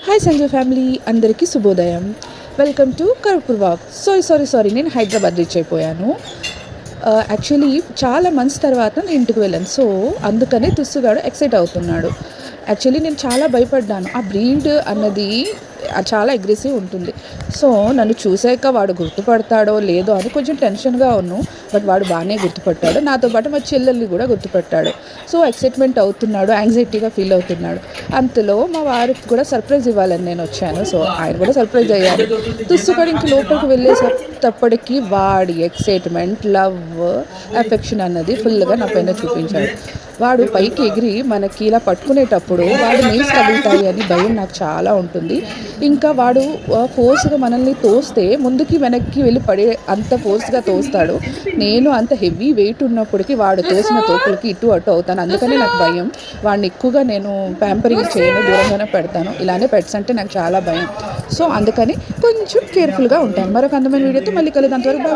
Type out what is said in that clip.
Hi Sanjay family అందరికీ శుభోదయం. Welcome to కర్పూర్ వాక్. సారీ నేను హైదరాబాద్ రీచ్ అయిపోయాను. యాక్చువల్లీ చాలా మంత్స్ తర్వాత నేను ఇంటికి వెళ్ళాను. సో అందుకనే తుస్సుగాడు ఎక్సైట్ అవుతున్నాడు. యాక్చువల్లీ నేను చాలా భయపడ్డాను. ఆ బ్రీడ్ అన్నది చాలా అగ్రెసివ్ ఉంటుంది. సో నన్ను చూసాక వాడు గుర్తుపడతాడో లేదో అని కొంచెం టెన్షన్గా ఉన్నాను. బట్ వాడు బాగానే గుర్తుపట్టాడు. నాతో పాటు మా చెల్లెల్ని కూడా గుర్తుపట్టాడు. సో ఎక్సైట్మెంట్ అవుతున్నాడు, యాంగ్జైటీగా ఫీల్ అవుతున్నాడు. అంతలో మా వారికి కూడా సర్ప్రైజ్ ఇవ్వాలని నేను వచ్చాను. సో ఆయన కూడా సర్ప్రైజ్ అయ్యారు. తుస్సుగాడు ఇంక లోపలికి వెళ్ళేటప్పటికి వాడి ఎక్సైట్మెంట్, లవ్, అఫెక్షన్ అన్నది ఫుల్గా నా పైన చూపించాడు. వాడు పైకి ఎగిరి మనకి ఇలా పట్టుకునేటప్పుడు వాడు నెయిల్స్ తగులుతాయి అని భయం నాకు చాలా ఉంటుంది. ఇంకా వాడు ఫోర్స్గా మనల్ని తోస్తే ముందుకి వెనక్కి వెళ్ళి పడే అంత ఫోర్స్గా తోస్తాడు. నేను అంత హెవీ వెయిట్ ఉన్నప్పటికీ వాడు తోసిన తోపులకి ఇటు అటు అవుతాను. అందుకని నాకు భయం. వాడిని ఎక్కువగా నేను ప్యాంపరింగ్ చేయను, దూరంగానే పెడతాను. ఇలానే పెట్స్ అంటే నాకు చాలా భయం. సో అందుకని కొంచెం కేర్ఫుల్గా ఉంటాను. మరొక అందమైన వీడియోతో మళ్ళీ కలుద్దాం. అంతవరకు